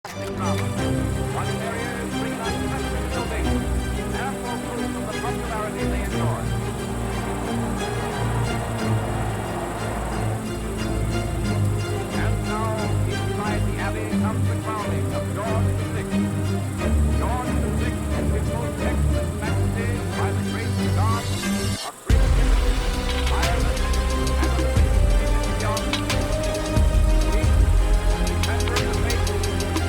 One carrier is bringing unprecedented building, ample proof of the popularity they enjoy. And now, inside the abbey comes the crowning of George VI. George VI in his most excellent majesty by the great God of creativity, Ireland, and of the British young. King, defender of the faith,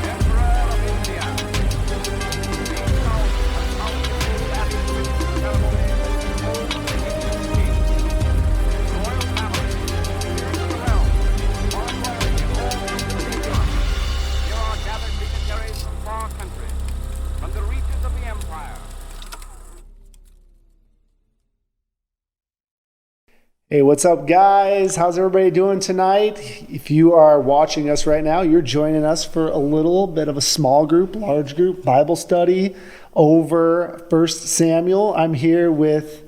Emperor of India. Being now accounted that in which ceremony that holds the English king. His royal family, peers of the realm, are royalty in all over the region. Here are gathered dignitaries from far countries, from the reaches of the empire. Hey, what's up, guys? How's everybody doing tonight? If you are watching us right now, you're joining us for a little bit of a small group, large group Bible study over 1 Samuel. I'm here with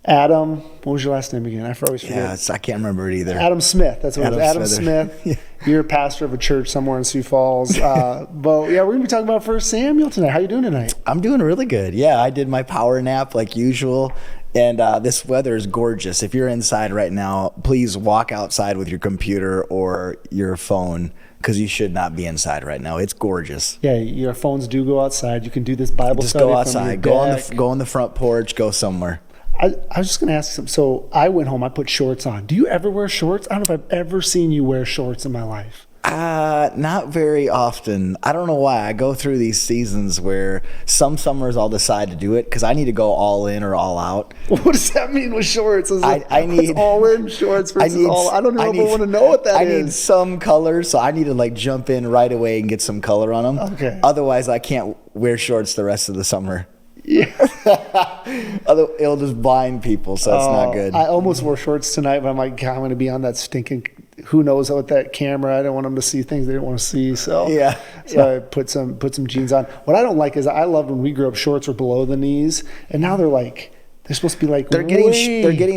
Adam. What was your last name again? I always forget. Yeah, I can't remember it either. Adam Smith. That's what it is. Adam Smith. Yeah. You're a pastor of a church somewhere in Sioux Falls. But yeah, we're going to be talking about 1 Samuel tonight. How you doing tonight? I'm doing really good. Yeah, I did my power nap like usual. And this weather is gorgeous. If you're inside right now, please walk outside with your computer or your phone because you should not be inside right now. It's gorgeous. Yeah, your phones do go outside. You can do this Bible Just study go from outside. your Go on the front porch. Go somewhere. I was just going to ask you something. So I went home. I put shorts on. Do you ever wear shorts? I don't know if I've ever seen you wear shorts in my life. Not very often. I don't know why. I go through these seasons where some summers I'll decide to do it because I need to go all in or all out. What does that mean with shorts? Is I need all in shorts versus all. I don't know if I want to know what that is. I need some color, so I need to like jump in right away and get some color on them. Okay. Otherwise, I can't wear shorts the rest of the summer. Yeah. It'll just blind people, so it's not good. I almost wore shorts tonight, but I'm like, God, I'm going to be on that stinking, who knows what that camera. I don't want them to see things they don't want to see. So I put some jeans on. What I don't like is I loved when we grew up, shorts were below the knees, and now they're supposed to be like they're getting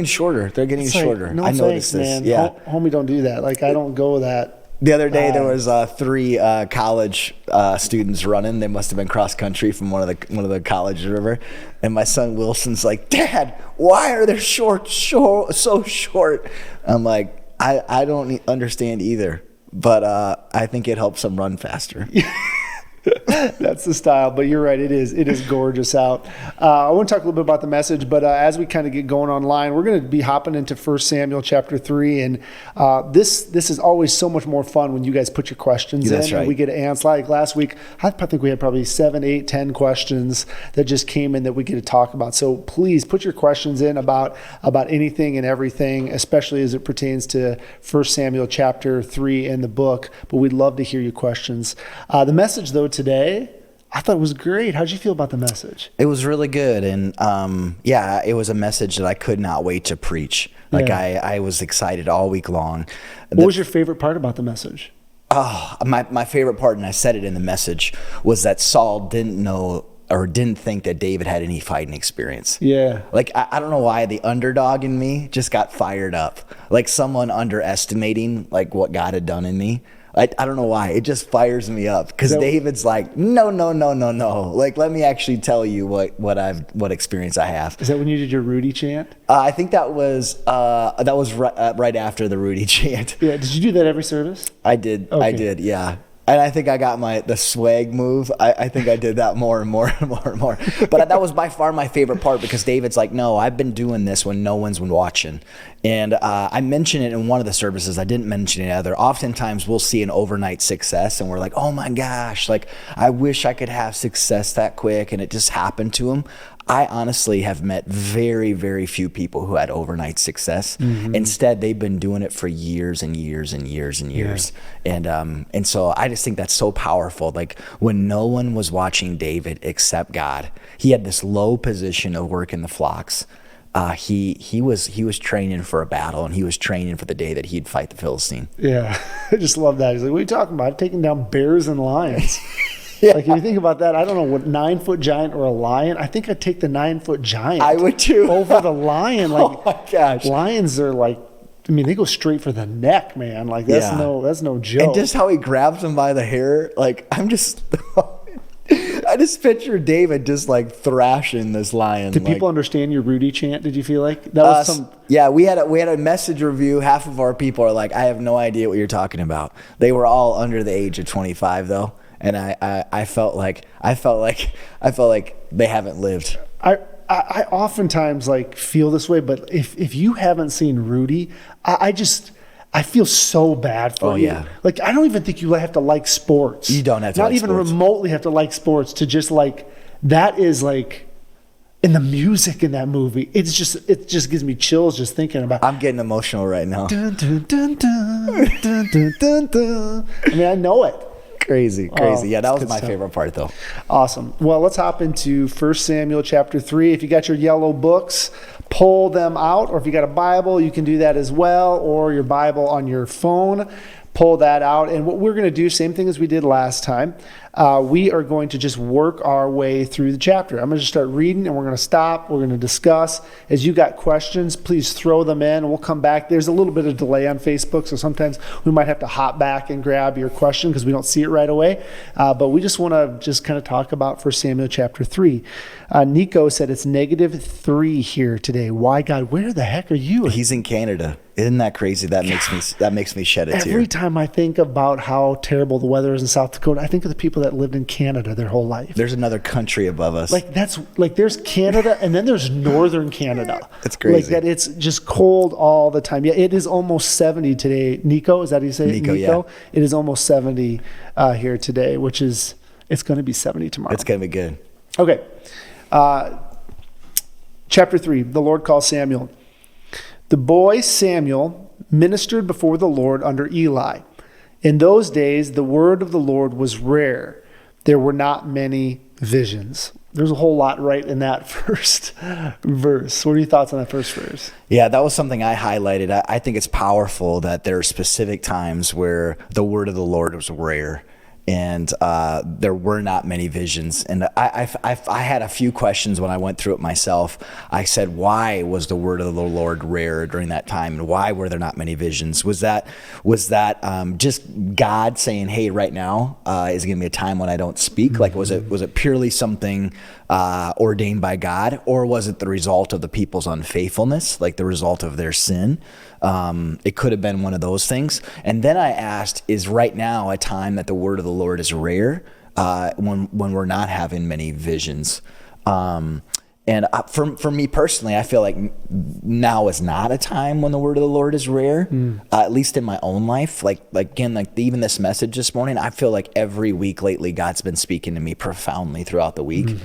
shorter. They're getting shorter. Like, no, I noticed this. Man. Yeah, homie, don't do that. Like I don't go that. The other day there was 3 college students running. They must have been cross country from one of the colleges or whatever. And my son Wilson's like, "Dad, why are their shorts so short?" I'm like, I don't understand either, but I think it helps them run faster. That's the style, but you're right. It is gorgeous out. I want to talk a little bit about the message, but as we kind of get going online, we're going to be hopping into 1 Samuel chapter 3, and this is always so much more fun when you guys put your questions in, right. And we get to answer. Like last week, I think we had probably 7, 8, 10 questions that just came in that we get to talk about. So please put your questions in about anything and everything, especially as it pertains to 1 Samuel chapter 3 in the book. But we'd love to hear your questions. The message, though, today, I thought it was great. How'd you feel about the message? It was really good, and it was a message that I could not wait to preach. Like I was excited all week long. What was your favorite part about the message? Oh, my favorite part, and I said it in the message, was that Saul didn't know or didn't think that David had any fighting experience. Yeah. Like, I don't know why the underdog in me just got fired up. Like someone underestimating like what God had done in me. I don't know why. It just fires me up because David's like, no. Like, let me actually tell you what experience I have. Is that when you did your Rudy chant? I think that was right after the Rudy chant. Yeah. Did you do that every service? I did. Okay. I did. Yeah. And I think I got the swag move. I think I did that more and more and more and more. But that was by far my favorite part because David's like, no, I've been doing this when no one's been watching. And I mentioned it in one of the services. I didn't mention it other. Oftentimes we'll see an overnight success and we're like, oh my gosh, like I wish I could have success that quick. And it just happened to him. I honestly have met very, very few people who had overnight success. Mm-hmm. Instead, they've been doing it for years and years and years and years. Yeah. And so I just think that's so powerful. Like when no one was watching David except God, he had this low position of working the flocks. He was training for a battle, and he was training for the day that he'd fight the Philistine. Yeah, I just love that. He's like, what are you talking about? I've taken down bears and lions. Yeah. Like if you think about that, I don't know what 9-foot giant or a lion. I think I'd take the 9-foot giant. I would too. Over the lion. Like, oh my gosh. Lions are like I mean, they go straight for the neck, man. Like that's Yeah. that's no joke. And just how he grabs him by the hair, like I just picture David just like thrashing this lion. Did people understand your Rudy chant? Did you feel like that was some? Yeah, we had a message review. Half of our people are like, I have no idea what you're talking about. They were all under the age of 25 though, and I felt like they haven't lived. I oftentimes like feel this way, but if you haven't seen Rudy, I feel so bad for you. Yeah. Like, I don't even think you have to like sports. You don't have to Not like even sports. remotely have to like sports to just like, that is like, and the music in that movie, it just gives me chills just thinking about. I'm getting emotional right now. Dun, dun, dun, dun, dun, dun, dun, dun. I mean, I know it. Crazy. Yeah, that was good my stuff. favorite part though. Awesome. Well, let's hop into 1 Samuel chapter 3. If you got your yellow books, pull them out. Or if you got a Bible, you can do that as well. Or your Bible on your phone, pull that out. And what we're going to do, same thing as we did last time, we are going to just work our way through the chapter. I'm going to just start reading and we're going to stop. We're going to discuss. As you got questions, please throw them in and we'll come back. There's a little bit of delay on Facebook, so sometimes we might have to hop back and grab your question because we don't see it right away. But we just want to just kind of talk about 1 Samuel chapter 3. Nico said it's -3 here today. Why, God? Where the heck are you? He's in Canada. Isn't that crazy? That makes me shed a tear. Every time I think about how terrible the weather is in South Dakota, I think of the people that lived in Canada their whole life. There's another country above us. There's Canada and then there's northern Canada. It's crazy. Like that it's just cold all the time. Yeah, it is almost 70 today. Nico, is that how you say it? Nico, yeah. It is almost 70 here today, which is, it's going to be 70 tomorrow. It's going to be good. Okay. Chapter 3, the Lord calls Samuel. The boy Samuel ministered before the Lord under Eli. In those days, the word of the Lord was rare. There were not many visions. There's a whole lot right in that first verse. What are your thoughts on that first verse? Yeah, that was something I highlighted. I think it's powerful that there are specific times where the word of the Lord was rare. And there were not many visions. And I had a few questions when I went through it myself. I said, why was the word of the Lord rare during that time? And why were there not many visions? Was that just God saying, hey, right now is going to be a time when I don't speak? Like, was it purely something ordained by God? Or was it the result of the people's unfaithfulness, like the result of their sin? It could have been one of those things. And then I asked, is right now a time that the word of the Lord is rare when we're not having many visions? And for me personally, I feel like now is not a time when the word of the Lord is rare, at least in my own life. Like even this message this morning, I feel like every week lately, God's been speaking to me profoundly throughout the week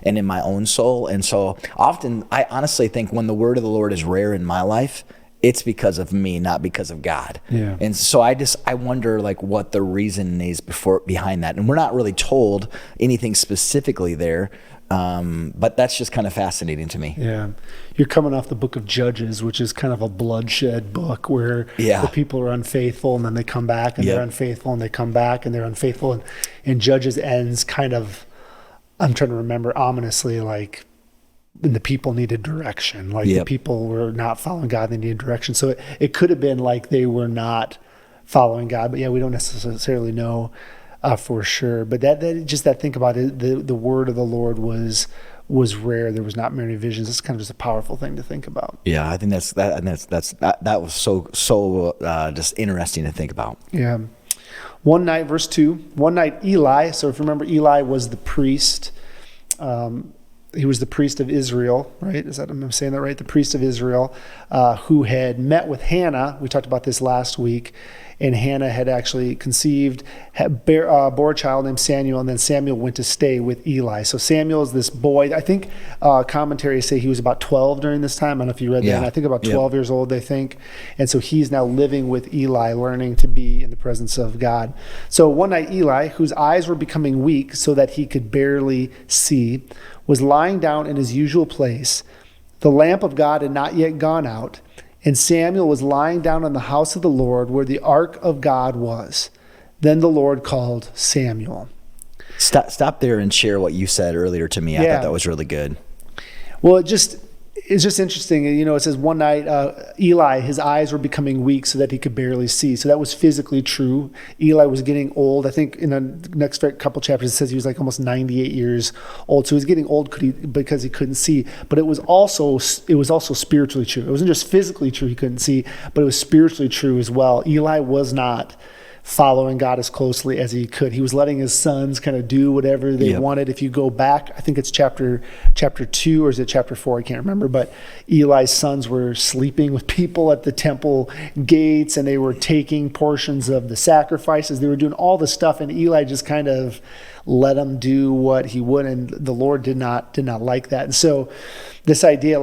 and in my own soul. And so often, I honestly think when the word of the Lord is rare in my life, it's because of me, not because of God. Yeah. And so I wonder like what the reason is behind that. And we're not really told anything specifically there. But that's just kind of fascinating to me. Yeah. You're coming off the book of Judges, which is kind of a bloodshed book where the people are unfaithful and then they come back and they're unfaithful and they come back and they're unfaithful. And Judges ends kind of, I'm trying to remember, ominously, like, and the people needed direction. Like the people were not following God, they needed direction. So it could have been like they were not following God, but we don't necessarily know for sure. But that think about it, the word of the Lord was rare. There was not many visions. It's kind of just a powerful thing to think about. Yeah, I think that was so just interesting to think about. Yeah. One night, verse 2, one night Eli, so if you remember, Eli was the priest. He was the priest of Israel, right? Am I saying that right? The priest of Israel, who had met with Hannah. We talked about this last week. And Hannah had actually conceived, bore a child named Samuel, and then Samuel went to stay with Eli. So Samuel is this boy. I think commentaries say he was about 12 during this time. I don't know if you read that. I think about 12 years old, they think. And so he's now living with Eli, learning to be in the presence of God. So one night Eli, whose eyes were becoming weak so that he could barely see, was lying down in his usual place. The lamp of God had not yet gone out, and Samuel was lying down in the house of the Lord where the ark of God was. Then the Lord called Samuel. Stop there and share what you said earlier to me. I thought that was really good. Well, it's just interesting. It says one night, Eli, his eyes were becoming weak so that he could barely see. So that was physically true. Eli was getting old. I think in the next couple chapters, it says he was like almost 98 years old. So he was getting old because he couldn't see. But it was also spiritually true. It wasn't just physically true he couldn't see, but it was spiritually true as well. Eli was not following God as closely as he could. He was letting his sons kind of do whatever they wanted. If you go back, I think it's chapter 2 or is it chapter 4? I can't remember. But Eli's sons were sleeping with people at the temple gates, and they were taking portions of the sacrifices. They were doing all this stuff, and Eli just kind of let them do what he would, and the Lord did not like that. And so this idea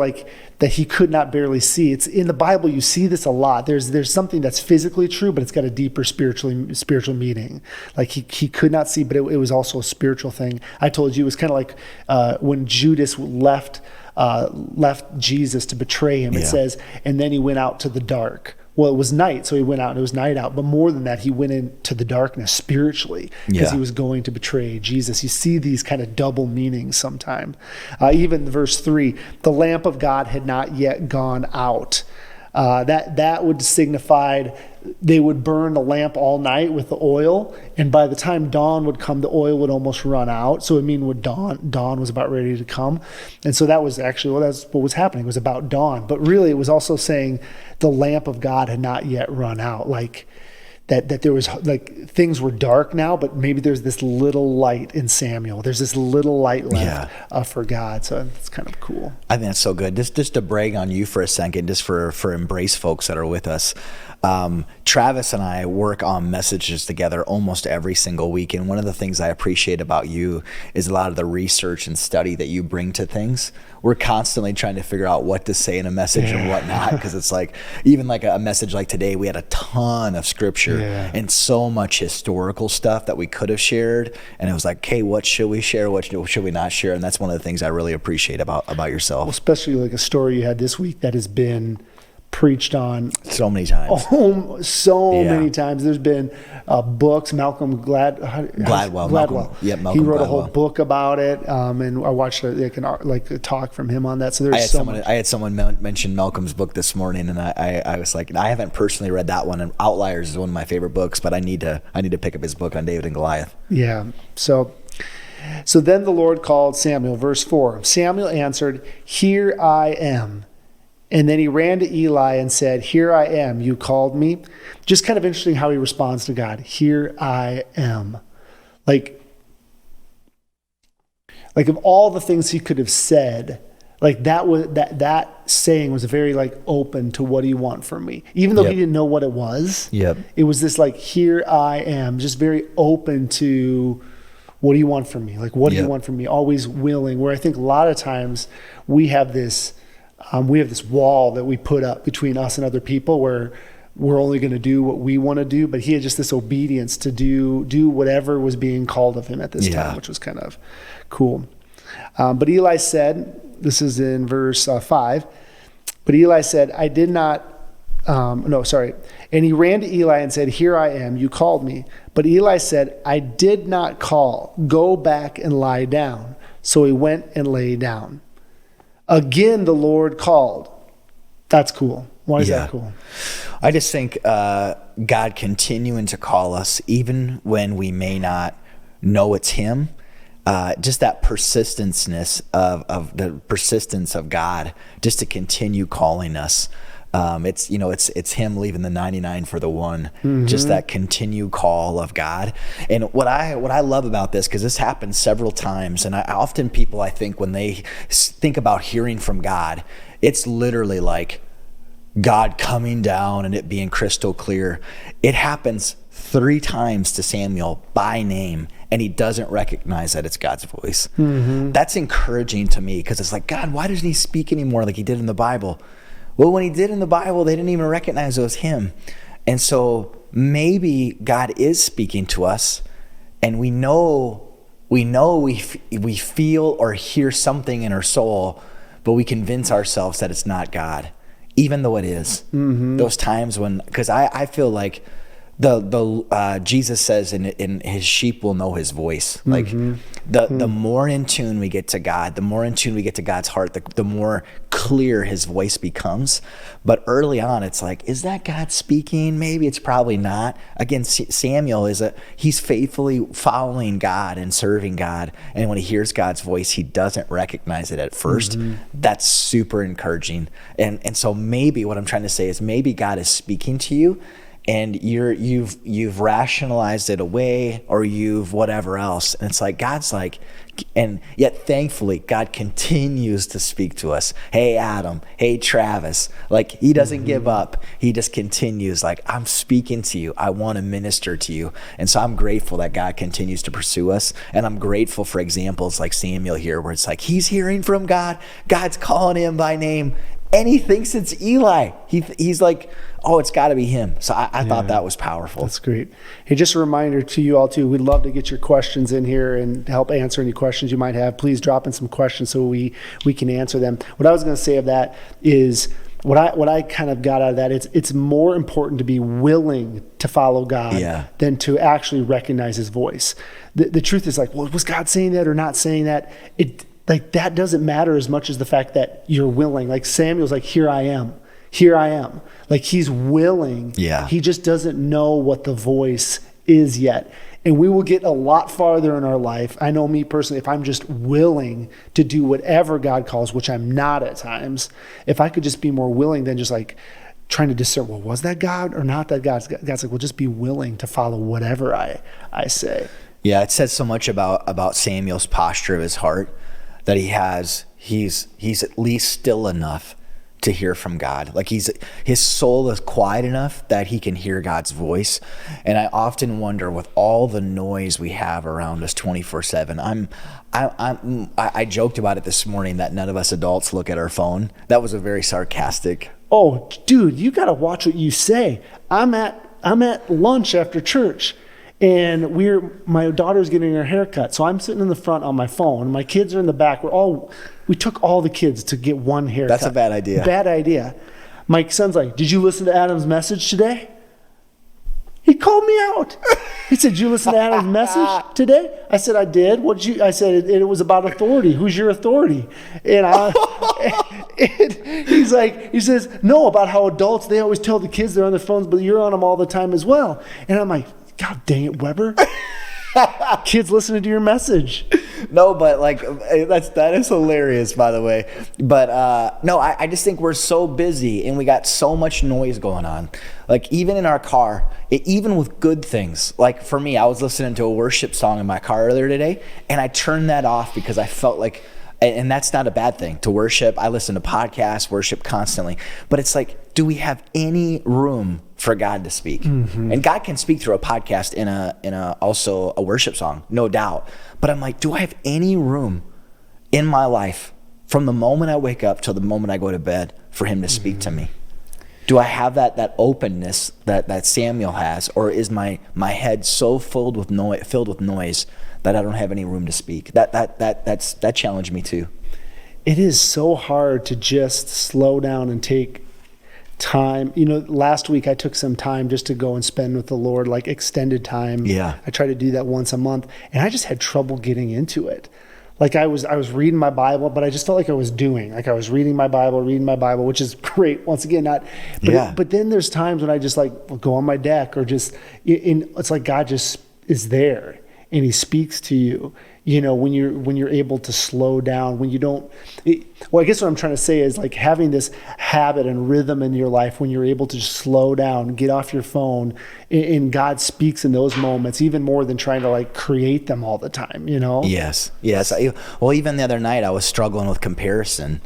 that he could not barely see, it's in the Bible. You see this a lot. There's something that's physically true, but it's got a deeper spiritual meaning. Like he could not see, but it was also a spiritual thing. I told you it was kind of like when Judas left Jesus to betray him. It says, and then he went out to the dark. Well, it was night, so he went out, and it was night out. But more than that, he went into the darkness spiritually because he was going to betray Jesus. You see these kind of double meanings sometimes. Even verse 3, the lamp of God had not yet gone out. That would signify they would burn the lamp all night with the oil, and by the time dawn would come, the oil would almost run out. So dawn was about ready to come. And so that was actually, that's what was happening. It was about dawn. But really, it was also saying the lamp of God had not yet run out. Like that there was, like, things were dark now, but maybe there's this little light in Samuel. There's this little light left for God. So it's kind of cool. I think that's so good. Just to brag on you for a second, just for Embrace folks that are with us. Travis and I work on messages together almost every single week. And one of the things I appreciate about you is a lot of the research and study that you bring to things. We're constantly trying to figure out what to say in a message and what not. Because it's like, even like a message like today, we had a ton of scripture and so much historical stuff that we could have shared. And it was like, hey, what should we share? What should we not share? And that's one of the things I really appreciate about yourself. Well, especially like a story you had this week that has been preached on so many times. Many times. There's been books. Malcolm Gladwell. Malcolm He wrote Gladwell. a whole book about it, and I watched a talk from him on that. So there's I had someone mention Malcolm's book this morning, and I was like, I haven't personally read that one. And Outliers is one of my favorite books, but I need to pick up his book on David and Goliath. Yeah. So then the Lord called Samuel. Verse 4. Samuel answered, "Here I am." And then he ran to Eli and said, "Here I am, you called me." Just kind of interesting how he responds to God. Here I am. Like of all the things he could have said, like that saying was very like open to what do you want from me? Even though he didn't know what it was. It was this like, here I am, just very open to what do you want from me? Like, what do you want from me? Always willing, where I think a lot of times we have this wall that we put up between us and other people where we're only going to do what we want to do. But he had just this obedience to do whatever was being called of him at this time, which was kind of cool. But Eli said, this is in verse 5, but Eli said, I did not, and he ran to Eli and said, "Here I am, you called me." But Eli said, "I did not call. Go back and lie down." So he went and lay down. Again, the Lord called. That's cool. Why is that cool? I just think God continuing to call us, even when we may not know it's him, just that persistence of God, just to continue calling us. It's him leaving the 99 for the one, just that continued call of God. And what I love about this, because this happens several times, and often people, I think, when they think about hearing from God, it's literally like God coming down and it being crystal clear. It happens 3 times to Samuel by name, and he doesn't recognize that it's God's voice. That's encouraging to me, because it's like, God, why doesn't he speak anymore like he did in the Bible? Well, when he did in the Bible, they didn't even recognize it was him. And so maybe God is speaking to us, and we feel or hear something in our soul, but we convince ourselves that it's not God, even though it is. Those times when, because I feel like Jesus says in his sheep will know his voice. Like the more in tune we get to God, the more in tune we get to God's heart, the more clear his voice becomes. But early on, it's like, is that God speaking? Maybe it's probably not. Again, Samuel he's faithfully following God and serving God. And when he hears God's voice, he doesn't recognize it at first. That's super encouraging. And so maybe what I'm trying to say is maybe God is speaking to you, and you've rationalized it away, or you've whatever else. And it's like, God's like, and yet thankfully God continues to speak to us. Hey, Adam, hey, Travis, like he doesn't give up. He just continues like, I'm speaking to you. I want to minister to you. And so I'm grateful that God continues to pursue us. And I'm grateful for examples like Samuel here, where it's like, he's hearing from God. God's calling him by name. And he thinks it's Eli. He's like, oh, it's got to be him. So I thought that was powerful. That's great. Hey, just a reminder to you all, too, we'd love to get your questions in here and help answer any questions you might have. Please drop in some questions so we can answer them. What I was going to say of that is, what I kind of got out of that, it's more important to be willing to follow God than to actually recognize his voice. The truth is like, well, was God saying that or not saying that? Like, that doesn't matter as much as the fact that you're willing. Like Samuel's like, here I am. Like, he's willing. Yeah. He just doesn't know what the voice is yet. And we will get a lot farther in our life. I know me personally, if I'm just willing to do whatever God calls, which I'm not at times, if I could just be more willing than just like trying to discern, well, was that God or not that God? God's like, well, just be willing to follow whatever I say. Yeah, it says so much about Samuel's posture of his heart, that he's at least still enough to hear from God. Like his soul is quiet enough that he can hear God's voice. And I often wonder, with all the noise we have around us 24/7, I joked about it this morning that none of us adults look at our phone. That was a very sarcastic. Oh, dude, you got to watch what you say. I'm at lunch after church, and my daughter's getting her hair cut. So I'm sitting in the front on my phone. My kids are in the back. We took all the kids to get one haircut. That's a bad idea. Bad idea. My son's like, did you listen to Adam's message today? He called me out. He said, did you listen to Adam's message today? I said, I did. I said, it was about authority. Who's your authority? And he says, no, about how adults, they always tell the kids they're on their phones, but you're on them all the time as well. And I'm like, God dang it, Weber. Kids listening to your message. No, but like that is hilarious, by the way. But no, I just think we're so busy and we got so much noise going on. Like even in our car, even with good things. Like for me, I was listening to a worship song in my car earlier today, and I turned that off because I felt like, and that's not a bad thing to worship. I listen to podcasts, worship constantly. But it's like, do we have any room for God to speak? Mm-hmm. And God can speak through a podcast in a also a worship song, no doubt. But I'm like, do I have any room in my life from the moment I wake up till the moment I go to bed for him to speak to me? Do I have that openness that Samuel has, or is my head so filled with noise that I don't have any room to speak? That challenged me too. It is so hard to just slow down and take time. Last week I took some time just to go and spend with the Lord, like extended time. Yeah. I try to do that once a month, and I just had trouble getting into it. Like I was reading my Bible, but I just felt like I was reading my Bible, which is great. Once again, but then there's times when I just like go on my deck, or just it's like God just is there and he speaks to you. When you're able to slow down, when you don't. I guess what I'm trying to say is like having this habit and rhythm in your life when you're able to just slow down, get off your phone, and God speaks in those moments even more than trying to like create them all the time. Yes. Well, even the other night I was struggling with comparison.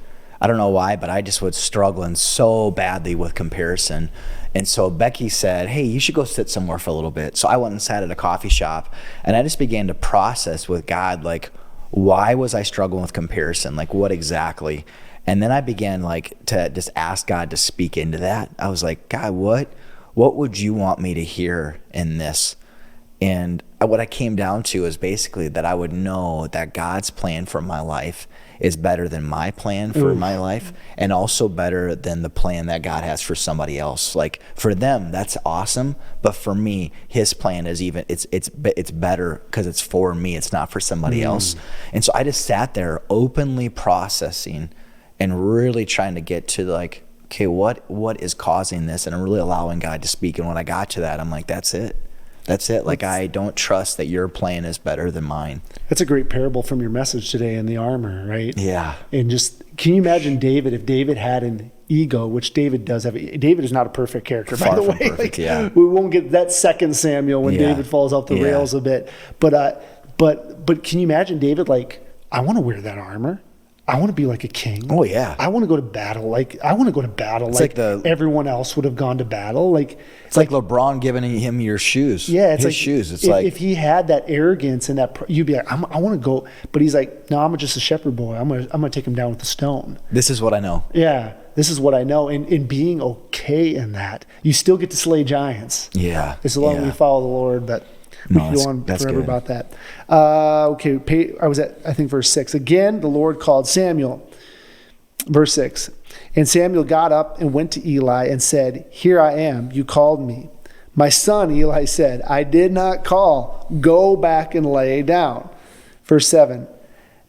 I don't know why, but I just was struggling so badly with comparison. And so Becky said, hey, you should go sit somewhere for a little bit. So I went and sat at a coffee shop, and I just began to process with God, like, why was I struggling with comparison? Like, what exactly? And then I began like to just ask God to speak into that. I was like, God, what would you want me to hear in this? And what I came down to is basically that I would know that God's plan for my life is better than my plan for my life, and also better than the plan that God has for somebody else. Like for them, that's awesome, but for me, his plan is even it's better because it's for me. It's not for somebody else. And so I just sat there openly processing and really trying to get to like, okay, what is causing this? And I'm really allowing God to speak. And when I got to that, I'm like, that's it. Like, I don't trust that your plan is better than mine. That's a great parable from your message today in the armor, right? Yeah. And just, can you imagine David, if David had an ego, which David does have. David is not a perfect character, by the way. Perfect, yeah. We won't get that second Samuel when David falls off the rails a bit. But can you imagine David, like, I want to wear that armor. I want to be like a king. Oh, yeah. I want to go to battle. Like, I want to go to battle like everyone else would have gone to battle. Like, it's like LeBron giving him your shoes. Yeah, it's his like shoes. It's if he had that arrogance and that, you'd be like, I want to go. But he's like, no, I'm just a shepherd boy. I'm gonna take him down with a stone. This is what I know. Yeah, this is what I know. And being okay in that, you still get to slay giants. Yeah. As long as you follow the Lord, but. We could go on forever good. About that. I was at, I think, verse 6. Again, the Lord called Samuel. Verse 6. And Samuel got up and went to Eli and said, "Here I am, you called me." "My son," Eli said, "I did not call. Go back and lay down." Verse 7.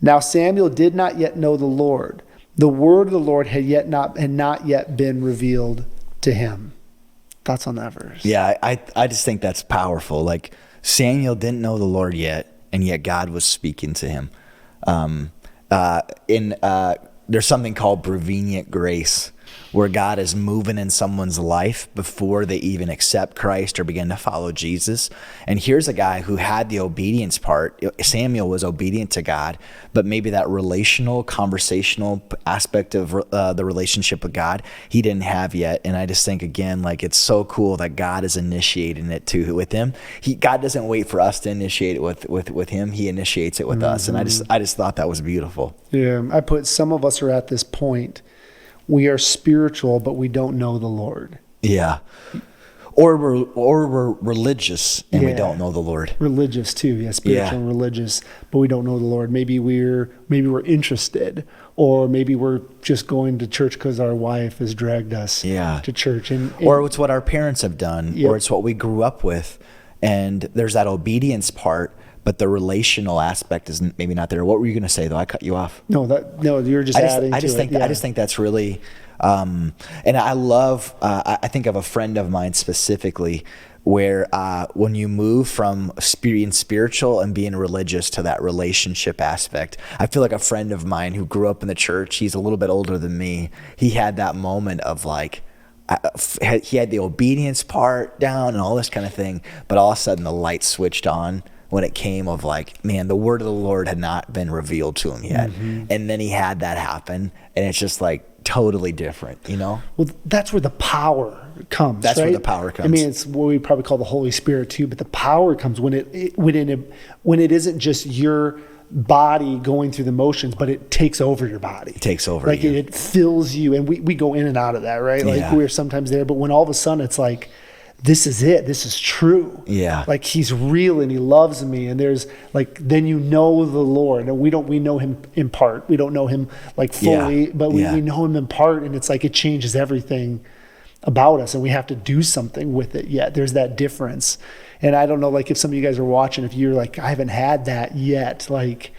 Now Samuel did not yet know the Lord. The word of the Lord had not yet been revealed to him. Thoughts on that verse? Yeah, I just think that's powerful. Like, Samuel didn't know the Lord yet, and yet God was speaking to him. There's something called Brevenian Grace, where God is moving in someone's life before they even accept Christ or begin to follow Jesus. And here's a guy who had the obedience part. Samuel was obedient to God, but maybe that relational, conversational aspect of the relationship with God, he didn't have yet. And I just think, again, like, it's so cool that God is initiating it too with him. God doesn't wait for us to initiate it with him. He initiates it with us. And I just thought that was beautiful. Yeah, I put, some of us are at this point. We are spiritual, but we don't know the Lord. Yeah. Or we're religious and we don't know the Lord. Religious too, yeah, spiritual and religious, but we don't know the Lord. Maybe we're interested, or maybe we're just going to church because our wife has dragged us to church. Or it's what our parents have done, Yep. or it's what we grew up with. And there's that obedience part, but the relational aspect is maybe not there. What were you going to say, though? I cut you off. No, you're just adding I just think that's really, and I love, I think of a friend of mine specifically where when you move from being spiritual and being religious to that relationship aspect, I feel like a friend of mine who grew up in the church, he's a little bit older than me, he had that moment of like, he had the obedience part down and all this kind of thing, but all of a sudden the light switched on when it came of like, man, the word of the Lord had not been revealed to him yet. Mm-hmm. And then he had that happen, and it's just like totally different, you know? Well, that's where the power comes. That's right? where the power comes. I mean, it's what we probably call the Holy Spirit too, but the power comes when it isn't just your body going through the motions, but it takes over your body. It takes over like you. It fills you, and we go in and out of that, right? Like we're sometimes there, but when all of a sudden it's like, this is it. This is true. Yeah. Like, he's real and he loves me. And there's like, then you know the Lord, and we know him in part. We don't know him like fully, but we know him in part. And it's like, it changes everything about us, and we have to do something with it yet. There's that difference. And I don't know, like, if some of you guys are watching, if you're like, I haven't had that yet, like,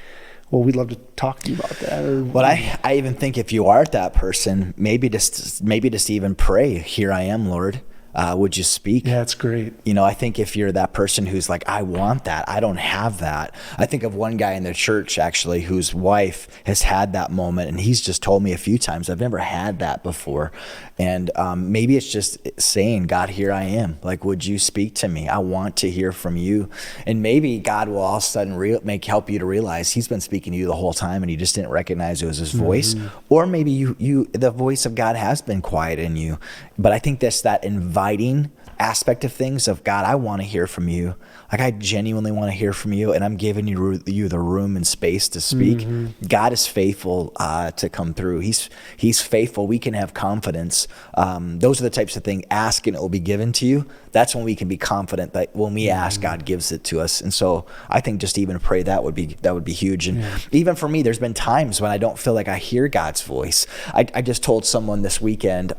well, we'd love to talk to you about that. But I even think if you are that person, maybe just even pray, "Here I am, Lord. Would you speak?" Yeah, that's great. You know, I think if you're that person who's like, I want that, I don't have that. I think of one guy in the church, actually, whose wife has had that moment, and he's just told me a few times, I've never had that before. And maybe it's just saying, "God, here I am. Like, would you speak to me? I want to hear from you." And maybe God will all of a sudden help you to realize he's been speaking to you the whole time, and you just didn't recognize it was his voice. Or maybe you the voice of God has been quiet in you. But I think that's that inviting aspect of things of, God, I want to hear from you. Like, I genuinely want to hear from you, and I'm giving you the room and space to speak. God is faithful to come through. He's faithful. We can have confidence Those are the types of things, ask and it will be given to you. That's when we can be confident that when we ask, God gives it to us. And so I think just even pray that would be huge. And even for me, there's been times when I don't feel like I hear God's voice. I just told someone this weekend,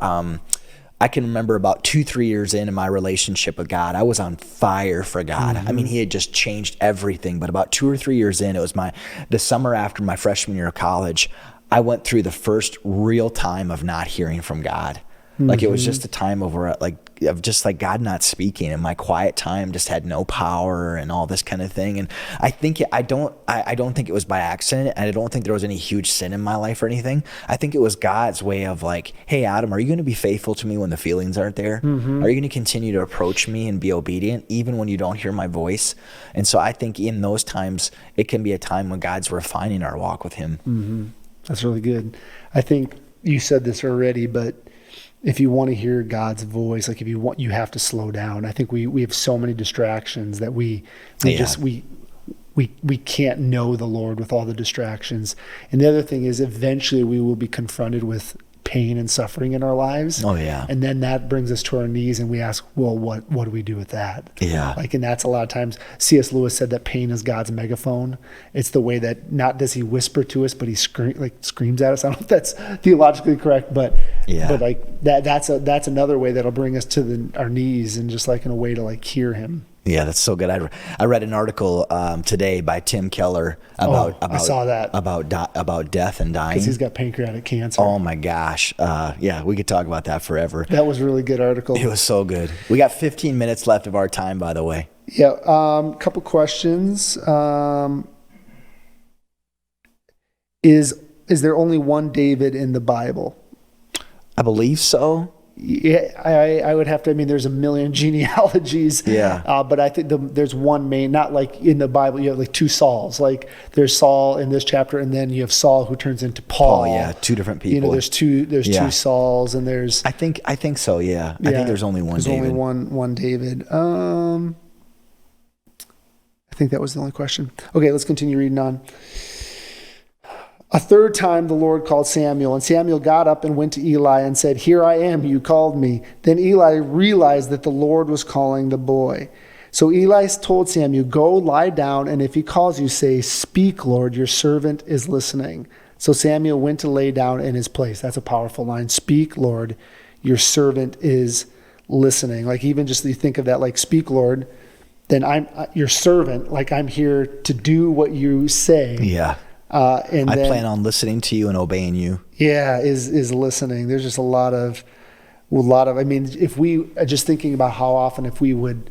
I can remember about 2-3 years into my relationship with God, I was on fire for God. I mean, he had just changed everything. But about 2 or 3 years in, it was the summer after my freshman year of college, I went through the first real time of not hearing from God. Like it was just a time of just like God not speaking, and my quiet time just had no power and all this kind of thing. And I think I don't think it was by accident, and I don't think there was any huge sin in my life or anything. I think it was God's way of like, hey, Adam, are you going to be faithful to me when the feelings aren't there? Are you going to continue to approach me and be obedient even when you don't hear my voice? And so I think in those times, it can be a time when God's refining our walk with him. That's really good. I think you said this already, but if you want to hear God's voice, like if you want, you have to slow down. I think we have so many distractions that we can't know the Lord with all the distractions. And the other thing is, eventually we will be confronted with pain and suffering in our lives. Oh yeah. And then that brings us to our knees and we ask, well, what do we do with that? Yeah. Like, and that's a lot of times, C.S. Lewis said that pain is God's megaphone. It's the way that not does he whisper to us, but he screams at us. I don't know if that's theologically correct, but like that's another way that'll bring us to our knees and just like in a way to like hear him. Yeah, that's so good. I read an article today by Tim Keller about I saw that about death and dying because he's got pancreatic cancer. Oh my gosh, we could talk about that forever. That was a really good article. It was so good. We got 15 minutes left of our time, by the way. Yeah, couple questions. Is there only one David in the Bible? I believe so. Yeah, I would have to. I mean, there's a million genealogies. Yeah. But I think there's one main. Not like in the Bible, you have like two Sauls. Like there's Saul in this chapter, and then you have Saul who turns into Paul. Yeah, two different people. You know, there's two Sauls, and there's. I think so. Yeah. I think there's only one. There's David. only one David. I think that was the only question. Okay, let's continue reading on. A third time the Lord called Samuel, and Samuel got up and went to Eli and said, "Here I am, you called me." Then Eli realized that the Lord was calling the boy. So Eli told Samuel, "Go lie down, and if he calls you, say, 'Speak, Lord, your servant is listening.'" So Samuel went to lay down in his place. That's a powerful line. "Speak, Lord, your servant is listening." Like even just you think of that, like, "Speak, Lord," then I'm your servant, like I'm here to do what you say. Yeah. And I then, plan on listening to you and obeying you. Yeah, is listening. There's just a lot of. I mean, if we just thinking about how often if we would.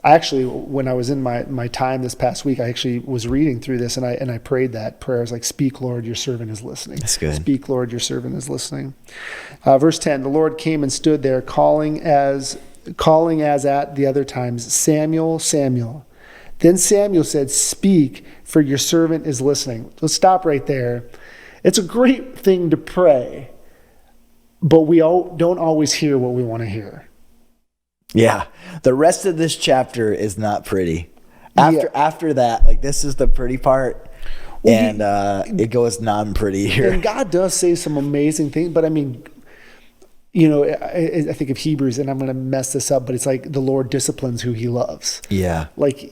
I actually, when I was in my time this past week, I actually was reading through this and I prayed that prayer. I was like, "Speak, Lord, your servant is listening." That's good. "Speak, Lord, your servant is listening." Verse 10: The Lord came and stood there, calling as at the other times, "Samuel, Samuel." Then Samuel said, "Speak, for your servant is listening." Let's stop right there. It's a great thing to pray, but we don't always hear what we want to hear. Yeah. The rest of this chapter is not pretty. After that, like this is the pretty part. Well, and it goes non-pretty here. And God does say some amazing things, but I mean, you know, I think of Hebrews, and I'm going to mess this up, but it's like the Lord disciplines who he loves. Yeah. Like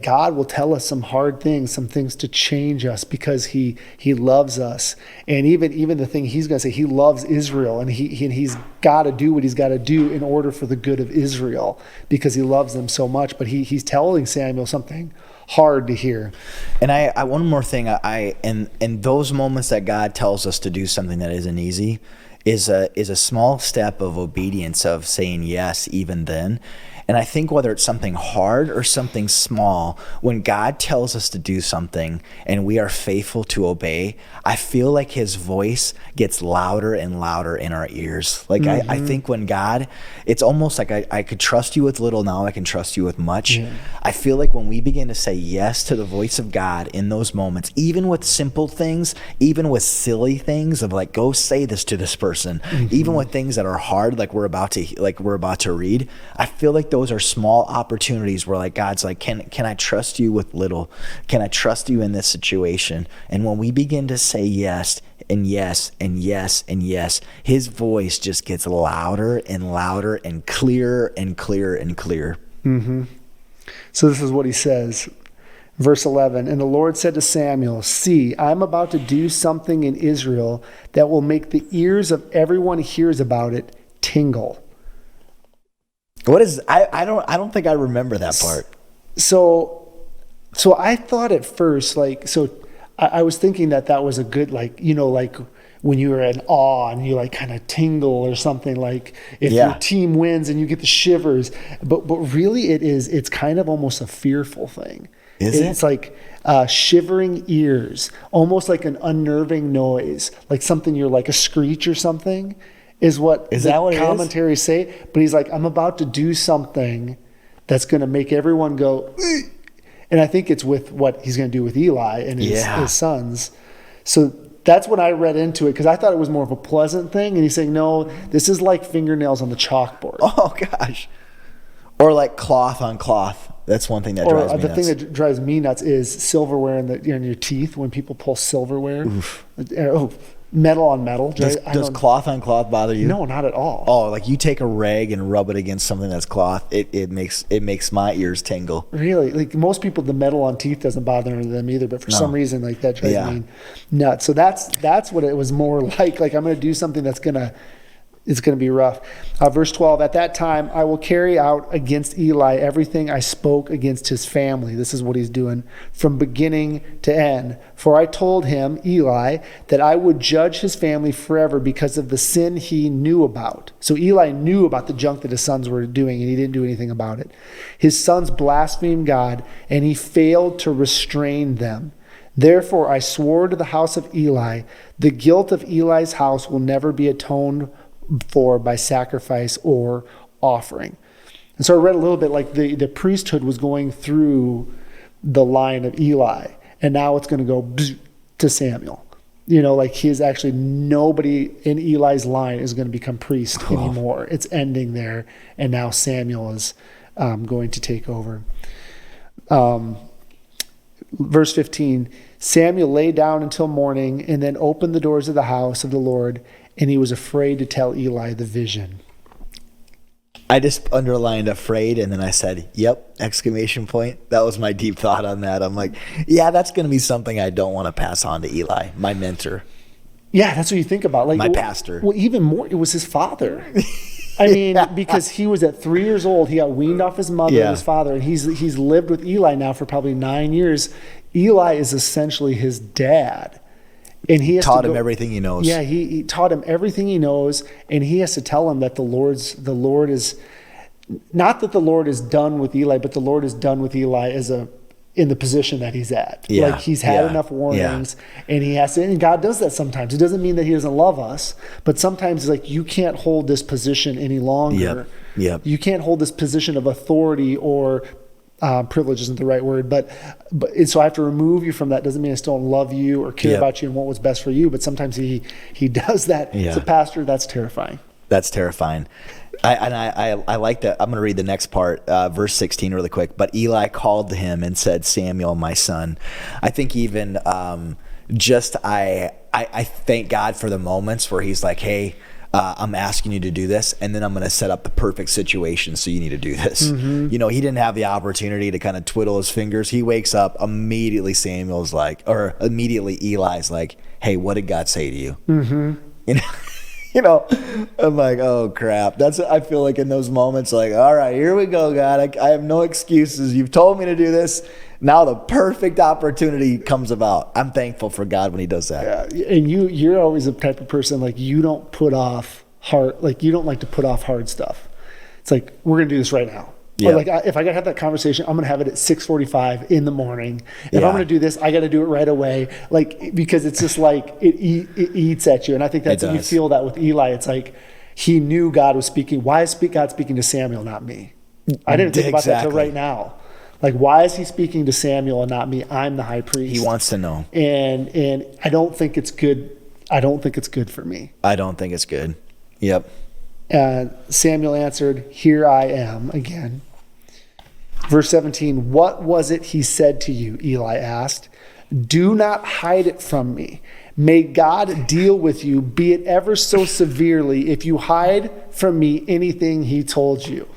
God will tell us some hard things, some things to change us because he loves us. And even the thing he's going to say, he loves Israel, and he's got to do what he's got to do in order for the good of Israel because he loves them so much. But he's telling Samuel something hard to hear. And I one more thing, in those moments that God tells us to do something that isn't easy, is a small step of obedience, of saying yes even then. And I think whether it's something hard or something small, when God tells us to do something and we are faithful to obey, I feel like his voice gets louder and louder in our ears. Like I think when God, it's almost like I could trust you with little, now I can trust you with much. Yeah. I feel like when we begin to say yes to the voice of God in those moments, even with simple things, even with silly things of like, go say this to this person, even with things that are hard, like we're about to read, I feel like those are small opportunities where like God's like, can I trust you with little? Can I trust you in this situation? And when we begin to say yes, and yes and yes and yes. His voice just gets louder and louder and clearer and clearer and clearer. So this is what he says. Verse 11, and the Lord said to Samuel, see, I'm about to do something in Israel that will make the ears of everyone who hears about it tingle. What is, I don't think I remember that part. So I thought at first, I was thinking that was a good, like when you were in awe and you like kind of tingle or something, like if your team wins and you get the shivers, but really it's kind of almost a fearful thing. It's like shivering ears, almost like an unnerving noise, like something you're like a screech or something is what the commentaries say. But he's like, I'm about to do something that's going to make everyone go, "Ugh." And I think it's with what he's going to do with Eli and his sons. So that's what I read into it, because I thought it was more of a pleasant thing. And he's saying, no, this is like fingernails on the chalkboard. Oh, gosh. Or like cloth on cloth. That's one thing that drives me nuts. The thing that drives me nuts is silverware in your teeth when people pull silverware. Oof. Metal on metal. Does cloth on cloth bother you? No, not at all. Oh, like you take a rag and rub it against something that's cloth. It makes my ears tingle. Really? Like most people, the metal on teeth doesn't bother them either, but for some reason, like that drives me nuts. So that's what it was more like. Like I'm going to do something that's it's going to be rough. Verse 12, at that time, I will carry out against Eli everything I spoke against his family. This is what he's doing from beginning to end. For I told him, Eli, that I would judge his family forever because of the sin he knew about. So Eli knew about the junk that his sons were doing, and he didn't do anything about it. His sons blasphemed God, and he failed to restrain them. Therefore, I swore to the house of Eli, the guilt of Eli's house will never be atoned for by sacrifice or offering. And so I read a little bit like the priesthood was going through the line of Eli, and now it's going to go to Samuel. Like he's actually nobody in Eli's line is going to become priest anymore. It's ending there, and now Samuel is going to take over. Verse 15, Samuel lay down until morning and then opened the doors of the house of the Lord, and he was afraid to tell Eli the vision. I just underlined afraid, and then I said, yep, exclamation point. That was my deep thought on that. I'm like, yeah, that's going to be something I don't want to pass on to Eli, my mentor. Yeah, that's what you think about. Like my pastor. Well, even more, it was his father. I mean, because he was at 3 years old, he got weaned off his mother and his father, and he's lived with Eli now for probably 9 years. Eli is essentially his dad. And he has taught him everything he knows. Yeah, he taught him everything he knows, and he has to tell him that the Lord is not that the Lord is done with Eli, but the Lord is done with Eli in the position that he's at. Yeah. Like he's had enough warnings, and he has to. And God does that sometimes. It doesn't mean that He doesn't love us, but sometimes it's like you can't hold this position any longer. Yep. You can't hold this position of authority or. Privilege isn't the right word, but so I have to remove you from that. Doesn't mean I still don't love you or care about you and want what's best for you. But sometimes he does that. As a pastor, that's terrifying. That's terrifying. I like that. I'm going to read the next part, verse 16 really quick. But Eli called to him and said, Samuel, my son. I think even I thank God for the moments where he's like, hey, I'm asking you to do this, and then I'm going to set up the perfect situation, so you need to do this. Mm-hmm. He didn't have the opportunity to kind of twiddle his fingers. He wakes up, immediately immediately Eli's like, hey, what did God say to you? Mm-hmm. I'm like, oh crap. I feel like in those moments, like, all right, here we go, God. I have no excuses. You've told me to do this. Now the perfect opportunity comes about. I'm thankful for God when He does that. Yeah, and you're always the type of person like you don't put off hard, like you don't like to put off hard stuff. It's like we're gonna do this right now. Yeah. Or like if I gotta have that conversation, I'm gonna have it at 6:45 in the morning. If I'm gonna do this, I gotta do it right away. Like because it's just like it eats at you, and I think that's you feel that with Eli. It's like he knew God was speaking. Why is God speaking to Samuel, not me? I didn't think about that till right now. Like, why is He speaking to Samuel and not me? I'm the high priest. He wants to know. And I don't think it's good. I don't think it's good for me. I don't think it's good. Yep. Samuel answered, here I am again. Verse 17, what was it he said to you? Eli asked. Do not hide it from me. May God deal with you, be it ever so severely, if you hide from me anything he told you.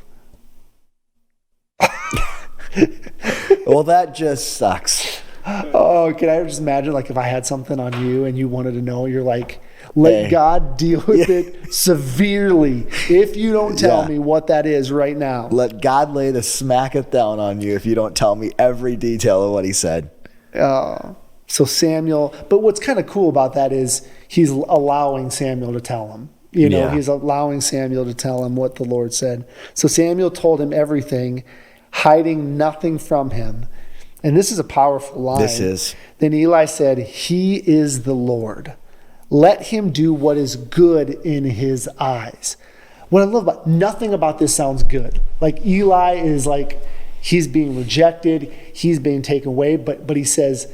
Well, that just sucks. Oh, can I just imagine, like, if I had something on you and you wanted to know, you're like, let Hey. God deal with it severely if you don't tell Yeah. me what that is right now. Let God lay the smacketh down on you if you don't tell me every detail of what he said. So Samuel, but what's kind of cool about that is he's allowing Samuel to tell him. You know, Yeah. he's allowing Samuel to tell him what the Lord said. So Samuel told him everything, hiding nothing from him. And this is a powerful line. This is. Then Eli said, "He is the Lord. Let him do what is good in his eyes." What I love about, nothing about this sounds good. Like Eli is like, he's being rejected, he's being taken away, but he says,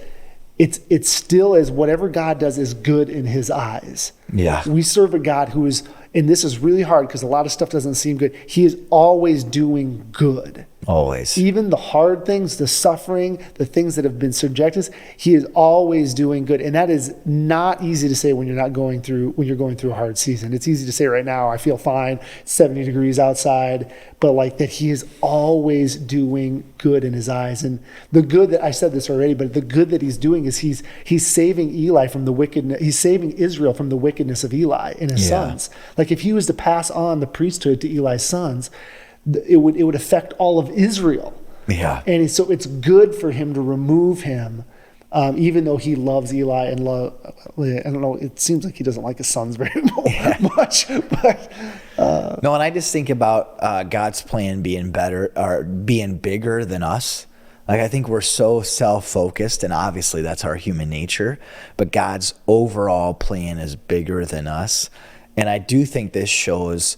it's still as whatever God does is good in his eyes. Yeah. We serve a God who is, and this is really hard because a lot of stuff doesn't seem good. He is always doing good. Always. Even the hard things, the suffering, the things that have been subjected, he is always doing good. And that is not easy to say when you're going through a hard season. It's easy to say right now, I feel fine, 70 degrees outside, but like that he is always doing good in his eyes. And the good that, I said this already, but the good that he's doing is he's saving Eli from the wickedness, he's saving Israel from the wickedness of Eli and his sons. Like if he was to pass on the priesthood to Eli's sons, it would affect all of Israel. Yeah. And so it's good for him to remove him, even though he loves Eli and I don't know, it seems like he doesn't like his sons very much. But No, and I just think about God's plan being better or being bigger than us. Like I think we're so self-focused, and obviously that's our human nature, but God's overall plan is bigger than us. And I do think this shows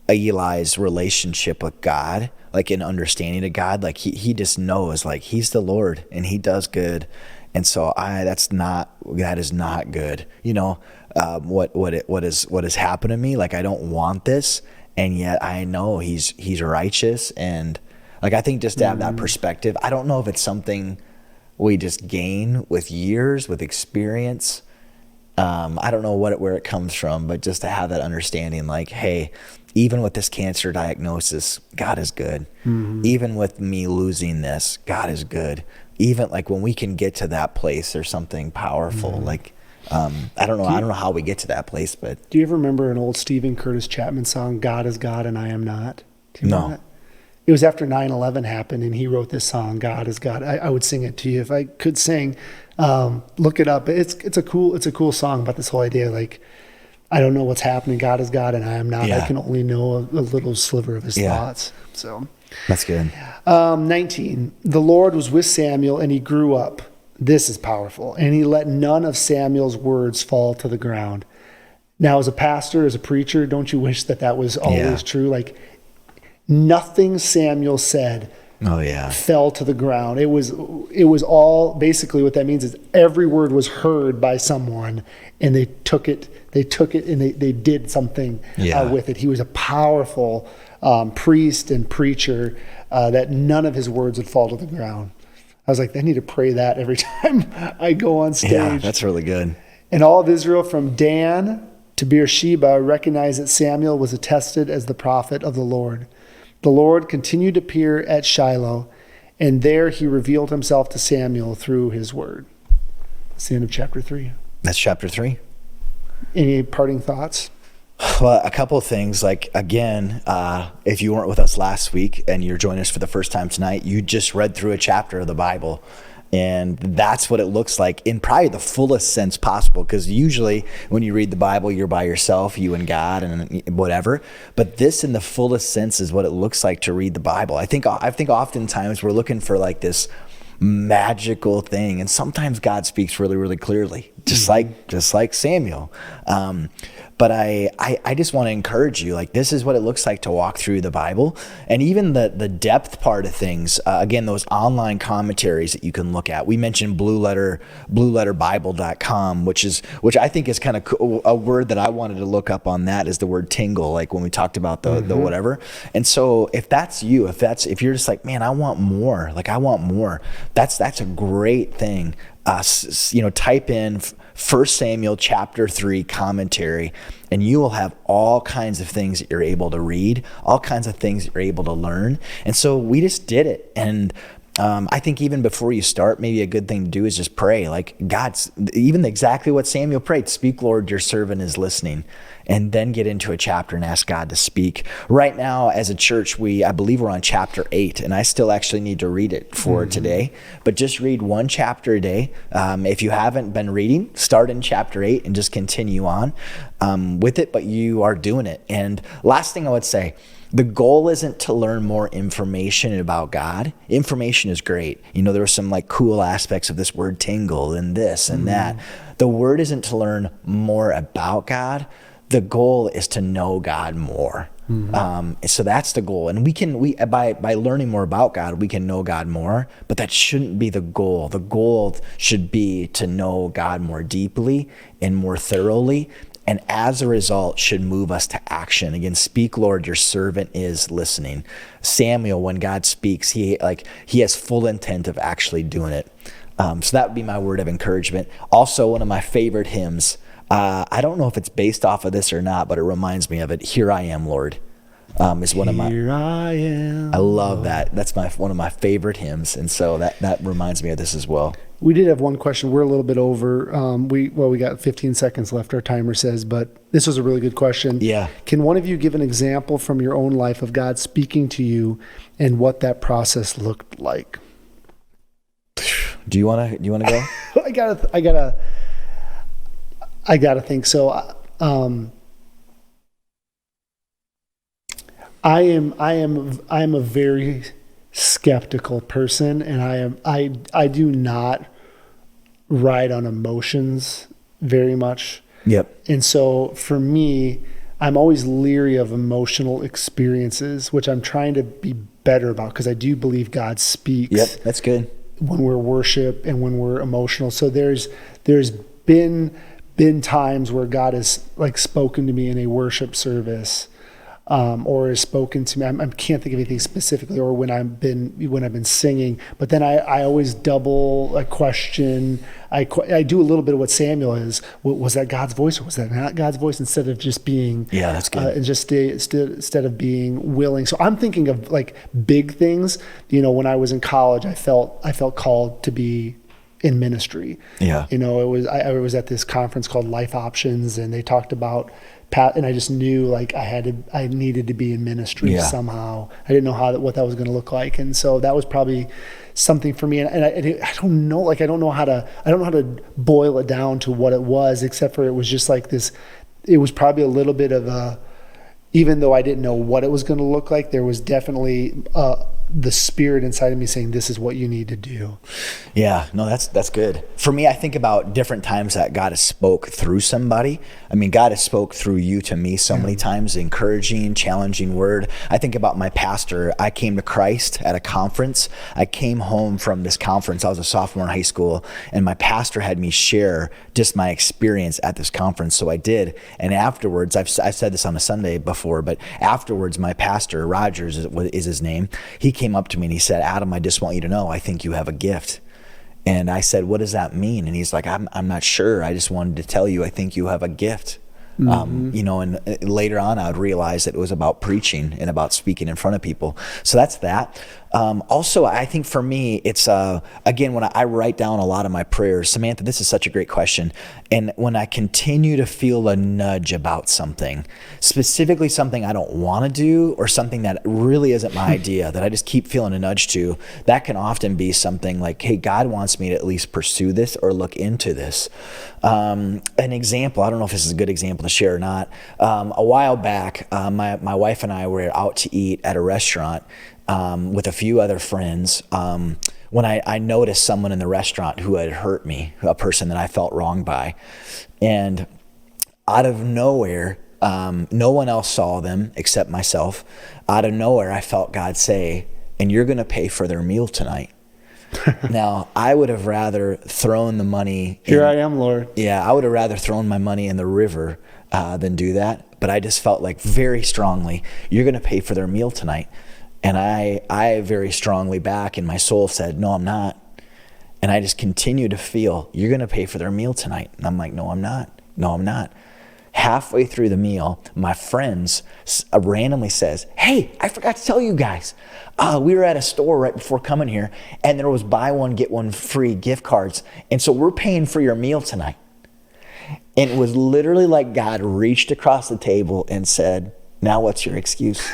Eli's relationship with God, like an understanding of God. Like he just knows, like he's the Lord and he does good. And so that is not good. You know, what has happened to me? Like I don't want this, and yet I know he's righteous. And like I think just to have that perspective, I don't know if it's something we just gain with years, with experience. I don't know where it comes from, but just to have that understanding, like, hey, even with this cancer diagnosis, God is good. Even with me losing this, God is good. Even like when we can get to that place, there's something powerful. Like, I don't know how we get to that place, but do you ever remember an old Stephen Curtis Chapman song, "God is God and I am not"? Do you remember that? It was after 9/11 happened, and he wrote this song, "God is God." I would sing it to you if I could sing. Look it up. It's a cool song about this whole idea. Like, I don't know what's happening. God is God and I am not. Yeah. I can only know a little sliver of his thoughts. So that's good. 19. The Lord was with Samuel, and he grew up. This is powerful. And he let none of Samuel's words fall to the ground. Now, as a pastor, as a preacher, don't you wish that was always true? Like, nothing Samuel said fell to the ground. It was all, basically what that means is every word was heard by someone, and they took it and they did something with it. He was a powerful priest and preacher, that none of his words would fall to the ground. I was like, I need to pray that every time I go on stage. Yeah, that's really good. And all of Israel from Dan to Beersheba recognized that Samuel was attested as the prophet of the Lord. The Lord continued to appear at Shiloh, and there he revealed himself to Samuel through his word. That's the end of chapter 3. That's chapter 3. Any parting thoughts? Well, a couple of things. Like, again, if you weren't with us last week and you're joining us for the first time tonight, you just read through a chapter of the Bible. And that's what it looks like in probably the fullest sense possible, because usually when you read the Bible, you're by yourself, you and God and whatever. But this, in the fullest sense, is what it looks like to read the Bible. I think oftentimes we're looking for like this magical thing, and sometimes God speaks really, really clearly, just like Samuel. But I just want to encourage you, like, this is what it looks like to walk through the Bible. And even the depth part of things, again, those online commentaries that you can look at. We mentioned blueletterbible.com, which I think is kind of cool. A word that I wanted to look up on that is the word tingle, like when we talked about the whatever. And so if that's you, if you're just like, man, I want more, that's a great thing. type in 1 Samuel chapter 3 commentary, and you will have all kinds of things that you're able to read, all kinds of things that you're able to learn. And so we just did it. And I think even before you start, maybe a good thing to do is just pray. Like God's, even exactly what Samuel prayed, speak, Lord, your servant is listening. And then get into a chapter and ask God to speak. Right now, as a church, I believe we're on chapter 8, and I still actually need to read it for today. But just read one chapter a day. If you haven't been reading, start in chapter 8 and just continue on with it, but you are doing it. And last thing I would say, the goal isn't to learn more information about God. Information is great. There were some like cool aspects of this word tingle and this and that. The word isn't to learn more about God. The goal is to know God more. So that's the goal. And by learning more about God, we can know God more, but that shouldn't be the goal. The goal should be to know God more deeply and more thoroughly. And as a result, should move us to action. Again, speak, Lord, your servant is listening. Samuel, when God speaks, he has full intent of actually doing it. So that would be my word of encouragement. Also, one of my favorite hymns, I don't know if it's based off of this or not, but it reminds me of it. Here I am, Lord, is one of my. Here I am. I love that. That's one of my favorite hymns, and so that reminds me of this as well. We did have one question. We're a little bit over. We got 15 seconds left, our timer says, but this was a really good question. Yeah. Can one of you give an example from your own life of God speaking to you and what that process looked like? Do you want to go? I gotta think. So, I am a very skeptical person, and I do not ride on emotions very much. Yep. And so for me, I'm always leery of emotional experiences, which I'm trying to be better about, because I do believe God speaks. Yep, that's good. When we're worship and when we're emotional. So there's been times where God has like spoken to me in a worship service, or has spoken to me. I can't think of anything specifically, or when I've been singing. But then I always double question. I do a little bit of what Samuel is. Was that God's voice or was that not God's voice? Instead of just being that's good. And just instead of being willing. So I'm thinking of like big things. When I was in college, I felt called to be in ministry. Yeah. I was at this conference called Life Options, and they talked about and I just knew like I needed to be in ministry somehow. I didn't know what that was going to look like, and so that was probably something for me. And I don't know, like I don't know how to boil it down to what it was, except for it was just like this. It was probably a little bit of a, even though I didn't know what it was going to look like, there was definitely the spirit inside of me saying, this is what you need to do. Yeah, no, that's good. For me, I think about different times that God has spoke through somebody. I mean, God has spoke through you to me so many times, encouraging, challenging word. I think about my pastor. I came to Christ at a conference. I came home from this conference. I was a sophomore in high school, and my pastor had me share just my experience at this conference. So I did. And afterwards, I've said this on a Sunday before, but afterwards, my pastor, Rogers is his name, he came up to me and he said, Adam, I just want you to know, I think you have a gift. And I said, what does that mean? And he's like, I'm not sure. I just wanted to tell you, I think you have a gift. And later on, I would realize that it was about preaching and about speaking in front of people. So that's that. Also, I think for me, it's, again, when I write down a lot of my prayers, Samantha, this is such a great question. And when I continue to feel a nudge about something, specifically something I don't want to do or something that really isn't my idea, that I just keep feeling a nudge to, that can often be something like, hey, God wants me to at least pursue this or look into this. An example, I don't know if this is a good example to share or not. A while back, my wife and I were out to eat at a restaurant with a few other friends, when I noticed someone in the restaurant who had hurt me, a person that I felt wronged by. And out of nowhere, no one else saw them except myself. Out of nowhere, I felt God say, and you're going to pay for their meal tonight. Now, I would have rather thrown the money. Here I am, Lord. Yeah, I would have rather thrown my money in the river than do that. But I just felt like very strongly, you're going to pay for their meal tonight. And I very strongly back in my soul said, no, I'm not. And I just continue to feel, you're going to pay for their meal tonight. And I'm like, no, I'm not. No, I'm not. Halfway through the meal, my friends randomly says, hey, I forgot to tell you guys. We were at a store right before coming here, and there was buy one, get one free gift cards. And so we're paying for your meal tonight. And it was literally like God reached across the table and said, now what's your excuse?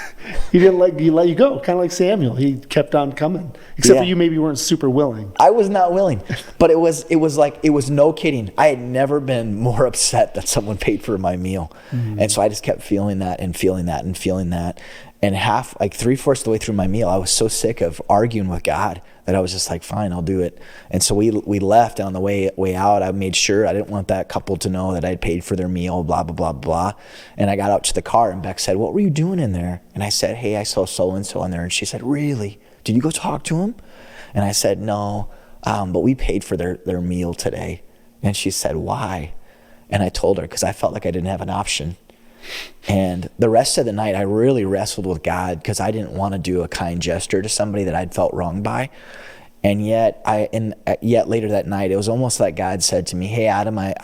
He didn't let you go, kind of like Samuel. He kept on coming. Except for you maybe weren't super willing. I was not willing. But it was no kidding. I had never been more upset that someone paid for my meal. Mm-hmm. And so I just kept feeling that and feeling that and feeling that. And 3/4 of the way through my meal, I was so sick of arguing with God that I was just like, fine, I'll do it. And so we left, and on the way out, I made sure I didn't want that couple to know that I'd paid for their meal, blah, blah, blah, blah. And I got out to the car, and Beck said, what were you doing in there? And I said, hey, I saw so-and-so in there. And she said, really? Did you go talk to him? And I said, no, but we paid for their meal today. And she said, why? And I told her, because I felt like I didn't have an option. And the rest of the night, I really wrestled with God because I didn't want to do a kind gesture to somebody that I'd felt wronged by. And yet later that night, it was almost like God said to me, hey, Adam, I'm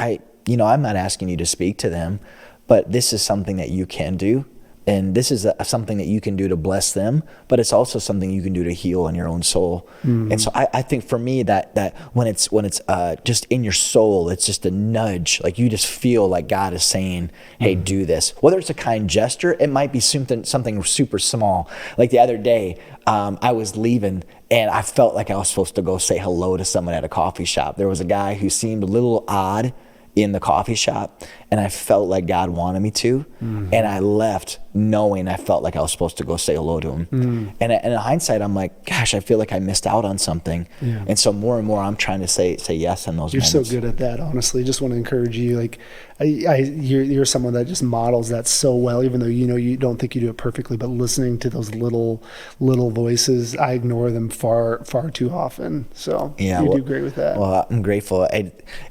not asking you to speak to them, but this is something that you can do. And this is something that you can do to bless them, but it's also something you can do to heal in your own soul. Mm-hmm. And so I think for me that when it's just in your soul, it's just a nudge. Like you just feel like God is saying, hey, do this. Whether it's a kind gesture, it might be something super small. Like the other day, I was leaving and I felt like I was supposed to go say hello to someone at a coffee shop. There was a guy who seemed a little odd in the coffee shop, and I felt like God wanted me to. Mm-hmm. And I left knowing I felt like I was supposed to go say hello to him. Mm-hmm. And in hindsight, I'm like, gosh, I feel like I missed out on something. Yeah. And so more and more, I'm trying to say yes in those moments. You're so good at that, honestly. Just want to encourage you. Like, you're someone that just models that so well, even though you don't think you do it perfectly. But listening to those little voices, I ignore them far too often. So you do great with that. Well, I'm grateful.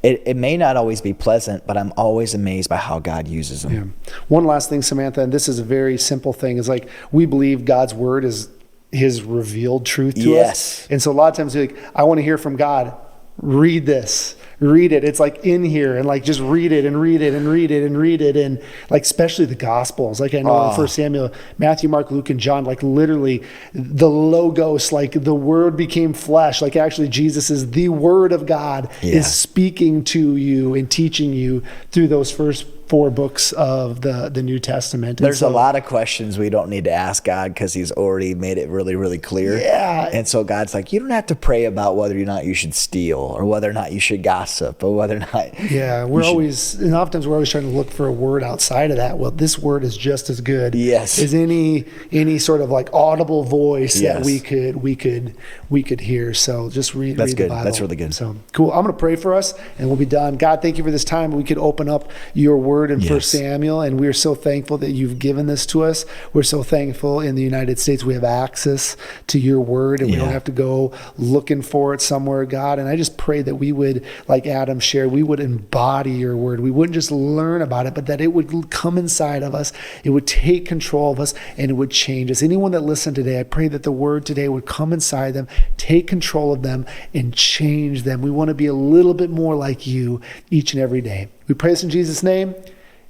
It may not always be pleasant, but I'm always amazed by how God uses them. Yeah. One last thing, Samantha, and this is a very simple thing, is like we believe God's word is his revealed truth to us. And so a lot of times we're like, I want to hear from God. Read this. Read it. It's like in here, and like just read it and read it and read it and read it. And like, especially the Gospels, like I know in 1 Samuel, Matthew, Mark, Luke, and John, like literally the Logos, like the Word became flesh. Like actually Jesus is the Word of God, is speaking to you and teaching you through those first 4 books of the New Testament. There's a lot of questions we don't need to ask God because he's already made it really, really clear. Yeah. And so God's like, you don't have to pray about whether or not you should steal or whether or not you should gossip or whether or not. Yeah. And oftentimes we're always trying to look for a word outside of that. Well, this word is just as good as any sort of like audible voice that we could hear. So just read the Bible. That's really good. So cool. I'm going to pray for us and we'll be done. God, thank you for this time. We could open up your word in 1 Samuel, and we're so thankful that you've given this to us. We're so thankful in the United States we have access to your word, and we don't have to go looking for it somewhere, God. And I just pray that we would, like Adam shared, we would embody your word. We wouldn't just learn about it, but that it would come inside of us. It would take control of us, and it would change us. Anyone that listened today, I pray that the word today would come inside them, take control of them, and change them. We want to be a little bit more like you each and every day. We pray this in Jesus' name.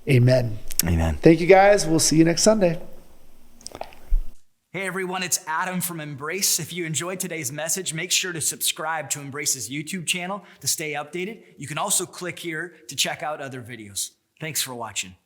Amen. Amen. Thank you, guys. We'll see you next Sunday. Hey everyone, it's Adam from Embrace. If you enjoyed today's message, make sure to subscribe to Embrace's YouTube channel to stay updated. You can also click here to check out other videos. Thanks for watching.